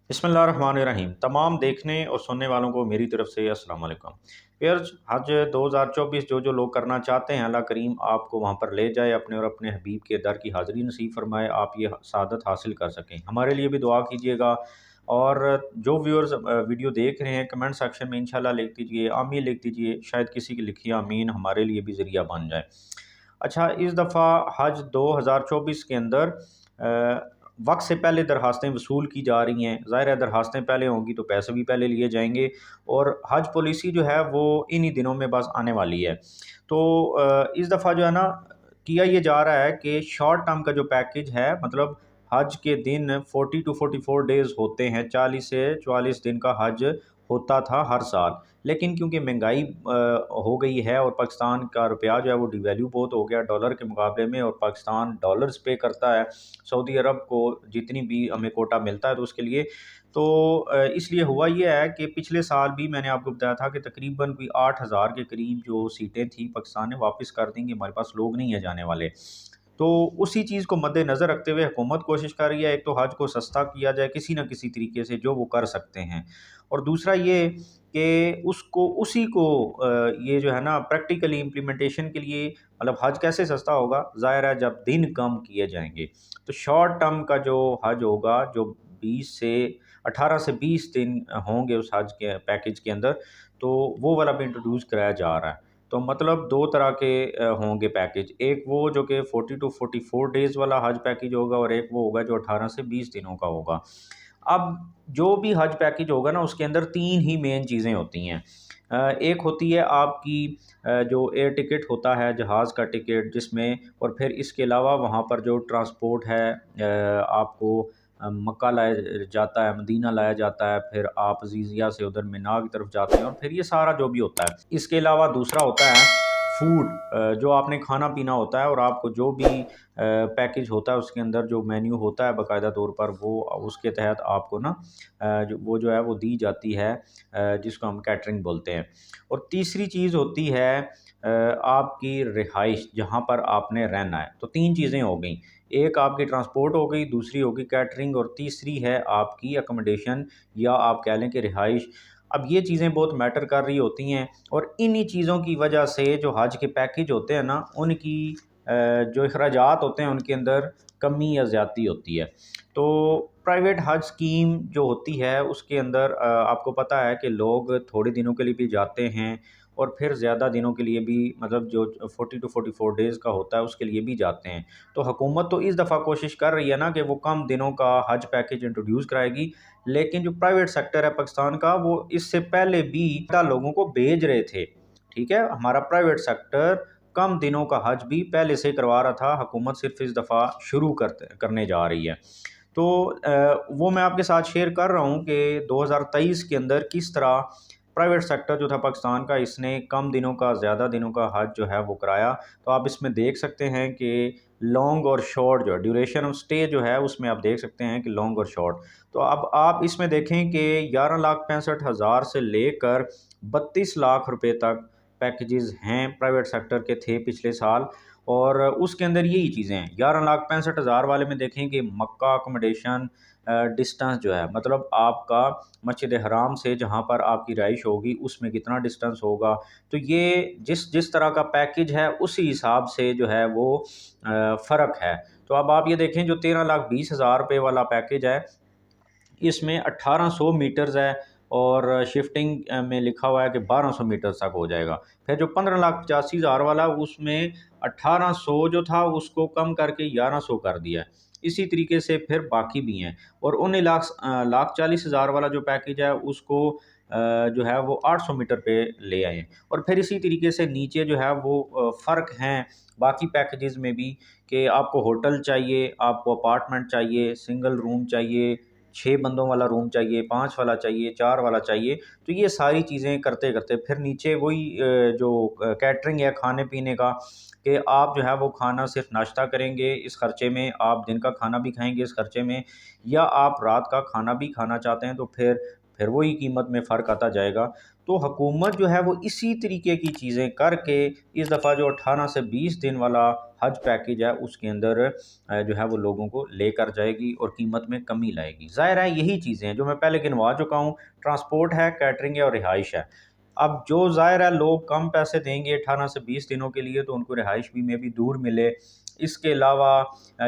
बिस्मिल्लाहिर्रहमानिर्रहीम। तमाम देखने और सुनने वालों को मेरी तरफ से अस्सलाम वालेकुम। व्यूअर्स, हज 2024 जो लोग करना चाहते हैं, अल्लाह करीम आपको वहाँ पर ले जाए अपने और अपने हबीब के दर की हाज़िरी नसीब फ़रमाए, आप ये सआदत हासिल कर सकें। हमारे लिए भी दुआ कीजिएगा। और जो व्यूअर्स वीडियो देख रहे हैं, कमेंट सेक्शन में इंशाल्लाह लिख दीजिए, आमीन लिख दीजिए, शायद किसी की लिखी आमीन हमारे लिए भी ज़रिया बन जाए। अच्छा, इस दफ़ा हज 2024 के अंदर वक्त से पहले दरखास्तें वसूल की जा रही हैं। ज़ाहिर है, दरखास्तें पहले होंगी तो पैसे भी पहले लिए जाएंगे। और हज पॉलिसी जो है वो इन्हीं दिनों में बस आने वाली है। तो इस दफ़ा जो है ना, किया ये जा रहा है कि शॉर्ट टर्म का जो पैकेज है, मतलब हज के दिन 40 टू 44 डेज़ होते हैं, 40 से 44 दिन का हज होता था हर साल। लेकिन क्योंकि महंगाई हो गई है और पाकिस्तान का रुपया जो है वो डिवैल्यू बहुत हो गया डॉलर के मुकाबले में, और पाकिस्तान डॉलर्स पे करता है सऊदी अरब को जितनी भी हमें कोटा मिलता है तो उसके लिए। तो इसलिए हुआ ये है कि पिछले साल भी मैंने आपको बताया था कि तकरीबन कोई 8,000 के करीब जो सीटें थी पाकिस्तान ने वापस कर दी कि हमारे पास लोग नहीं है जाने वाले। तो उसी चीज़ को मद्देनज़र रखते हुए हुकूमत कोशिश कर रही है, एक तो हज को सस्ता किया जाए किसी न किसी तरीके से जो वो कर सकते हैं, और दूसरा ये कि उसको उसी को ये जो है ना प्रैक्टिकली इम्प्लीमेंटेशन के लिए, मतलब हज कैसे सस्ता होगा, ज़ाहिर है जब दिन कम किए जाएंगे। तो शॉर्ट टर्म का जो हज होगा, जो 18 से 20 दिन होंगे उस हज के पैकेज के अंदर, तो वो वाला भी इंट्रोड्यूस कराया जा रहा है। तो मतलब दो तरह के होंगे पैकेज, एक वो जो कि 40 टू 44 डेज़ वाला हज पैकेज होगा, और एक वो होगा जो 18 से 20 दिनों का होगा। अब जो भी हज पैकेज होगा ना, उसके अंदर 3 ही मेन चीज़ें होती हैं। एक होती है आपकी जो एयर टिकट होता है, जहाज़ का टिकट, जिसमें, और फिर इसके अलावा वहाँ पर जो ट्रांसपोर्ट है, आपको मक्का लाया जाता है, मदीना लाया जाता है, फिर आप अज़ीज़िया से उधर मिना की तरफ जाते हैं, और फिर ये सारा जो भी होता है। इसके अलावा दूसरा होता है फूड, जो आपने खाना पीना होता है, और आपको जो भी पैकेज होता है उसके अंदर जो मेन्यू होता है बाकायदा तौर पर, वो उसके तहत आपको ना जो है वो दी जाती है, जिसको हम कैटरिंग बोलते हैं। और तीसरी चीज़ होती है आपकी रिहाइश, जहाँ पर आपने रहना है। तो 3 चीज़ें हो गई, एक आपकी ट्रांसपोर्ट हो गई, दूसरी होगी कैटरिंग, और तीसरी है आपकी अकोमोडेशन, या आप कह लें कि रिहाइश। अब ये चीज़ें बहुत मैटर कर रही होती हैं, और इन्हीं चीज़ों की वजह से जो हज के पैकेज होते हैं ना, उनकी जो अखराजात होते हैं उनके अंदर कमी या ज़्यादती होती है। तो प्राइवेट हज स्कीम जो होती है उसके अंदर आपको पता है कि लोग थोड़े दिनों के लिए भी जाते हैं, और फिर ज़्यादा दिनों के लिए भी, मतलब जो 40 टू 44 डेज़ का होता है उसके लिए भी जाते हैं। तो हुकूमत तो इस दफ़ा कोशिश कर रही है ना कि वो कम दिनों का हज पैकेज इंट्रोड्यूस कराएगी, लेकिन जो प्राइवेट सेक्टर है पाकिस्तान का, वो इससे पहले भी लोगों को भेज रहे थे। ठीक है, हमारा प्राइवेट सेक्टर कम दिनों का हज भी पहले से करवा रहा था, हुकूमत सिर्फ इस दफ़ा शुरू करने जा रही है। तो वो मैं आपके साथ शेयर कर रहा हूँ कि 2023 के अंदर किस तरह प्राइवेट सेक्टर जो था पाकिस्तान का, इसने कम दिनों का, ज़्यादा दिनों का हज जो है वो कराया। तो आप इसमें देख सकते हैं कि लॉन्ग और शॉर्ट, जो ड्यूरेशन ऑफ स्टे जो है उसमें आप देख सकते हैं कि लॉन्ग और शॉर्ट। तो अब आप इसमें देखें कि 11,65,000 से लेकर 32 लाख रुपए तक पैकेजेस हैं, प्राइवेट सेक्टर के थे पिछले साल। और उसके अंदर यही चीज़ें हैं। 11,65,000 वाले में देखें कि मक्का अकोमोडेशन, डिस्टेंस जो है, मतलब आपका मस्जिद हराम से जहाँ पर आपकी रिहाइश होगी उसमें कितना डिस्टेंस होगा। तो ये जिस जिस तरह का पैकेज है उसी हिसाब से जो है वो फ़र्क है। तो अब आप ये देखें, जो 13,20,000 रुपये वाला पैकेज है, इसमें 1800 मीटर्स है, और शिफ्टिंग में लिखा हुआ है कि 1200 मीटर तक हो जाएगा। फिर जो 15,85,000 वाला, उसमें 1800 जो था उसको कम करके 1100 कर दिया है। इसी तरीके से फिर बाकी भी हैं, और 19,40,000 वाला जो पैकेज है उसको जो है वो 800 मीटर पे ले आए हैं। और फिर इसी तरीके से नीचे जो है वो फ़र्क हैं बाकी पैकेजेस में भी, कि आपको होटल चाहिए, आपको अपार्टमेंट चाहिए, सिंगल रूम चाहिए, 6 बंदों वाला रूम चाहिए, 5 वाला चाहिए, 4 वाला चाहिए। तो ये सारी चीज़ें करते-करते फिर नीचे वही जो कैटरिंग है खाने-पीने का, कि आप जो है वो खाना सिर्फ़ नाश्ता करेंगे इस खर्चे में, आप दिन का खाना भी खाएँगे इस खर्चे में, या आप रात का खाना भी खाना चाहते हैं तो پھر وہی قیمت میں فرق آتا جائے گا۔ تو حکومت جو ہے وہ اسی طریقے کی چیزیں کر کے اس دفعہ جو 18 سے 20 دن والا حج پیکیج ہے اس کے اندر جو ہے وہ لوگوں کو لے کر جائے گی اور قیمت میں کمی لائے گی۔ ظاہر ہے یہی چیزیں ہیں جو میں پہلے گنوا چکا ہوں، ٹرانسپورٹ ہے، کیٹرنگ ہے اور رہائش ہے۔ اب جو ظاہر ہے لوگ کم پیسے دیں گے 18 سے 20 دنوں کے لیے تو ان کو رہائش بھی میں بھی دور ملے، اس کے علاوہ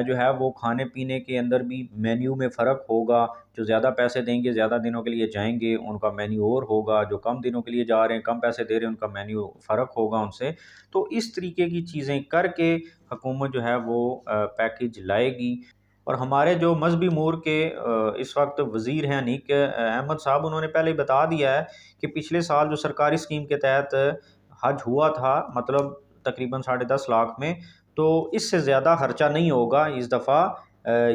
جو ہے وہ کھانے پینے کے اندر بھی مینیو میں فرق ہوگا، جو زیادہ پیسے دیں گے زیادہ دنوں کے لیے جائیں گے ان کا مینیو اور ہوگا، جو کم دنوں کے لیے جا رہے ہیں کم پیسے دے رہے ہیں ان کا مینیو فرق ہوگا ان سے۔ تو اس طریقے کی چیزیں کر کے حکومت جو ہے وہ پیکیج لائے گی۔ اور ہمارے جو مذہبی امور کے اس وقت وزیر ہیں انیک احمد صاحب، انہوں نے پہلے بتا دیا ہے کہ پچھلے سال جو سرکاری اسکیم کے تحت حج ہوا تھا مطلب تقریباً 10.5 لاکھ میں، تو اس سے زیادہ خرچہ نہیں ہوگا اس دفعہ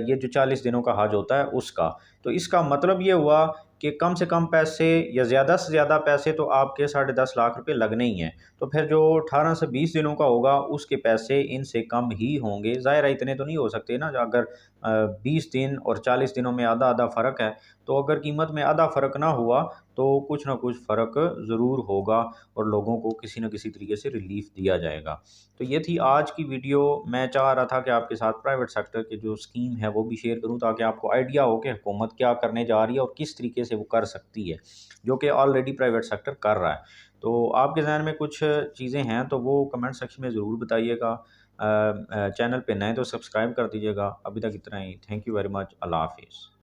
یہ جو 40 دنوں کا حج ہوتا ہے اس کا۔ تو اس کا مطلب یہ ہوا کہ کم سے کم پیسے یا زیادہ سے زیادہ پیسے تو آپ کے 10.5 لاکھ روپے لگنے ہی ہیں۔ تو پھر جو 18 سے 20 دنوں کا ہوگا اس کے پیسے ان سے کم ہی ہوں گے۔ ظاہر ہے اتنے تو نہیں ہو سکتے نا، اگر 20 دن اور 40 دنوں میں آدھا آدھا فرق ہے تو اگر قیمت میں آدھا فرق نہ ہوا تو کچھ نہ کچھ فرق ضرور ہوگا اور لوگوں کو کسی نہ کسی طریقے سے ریلیف دیا جائے گا۔ تو یہ تھی آج کی ویڈیو۔ میں چاہ رہا تھا کہ آپ کے ساتھ پرائیویٹ سیکٹر کی جو اسکیم ہے وہ بھی شیئر کروں تاکہ آپ کو آئیڈیا ہو کہ حکومت کیا کرنے جا رہی ہے اور کس طریقے سے وہ کر سکتی ہے، جو کہ آلریڈی پرائیویٹ سیکٹر کر رہا ہے۔ تو آپ کے ذہن میں کچھ چیزیں ہیں تو وہ کمنٹ سیکشن میں ضرور بتائیے گا۔ چینل پہ نئے تو سبسکرائب کر دیجیے گا۔ ابھی تک اتنا ہی، تھینک یو ویری مچ، اللہ حافظ۔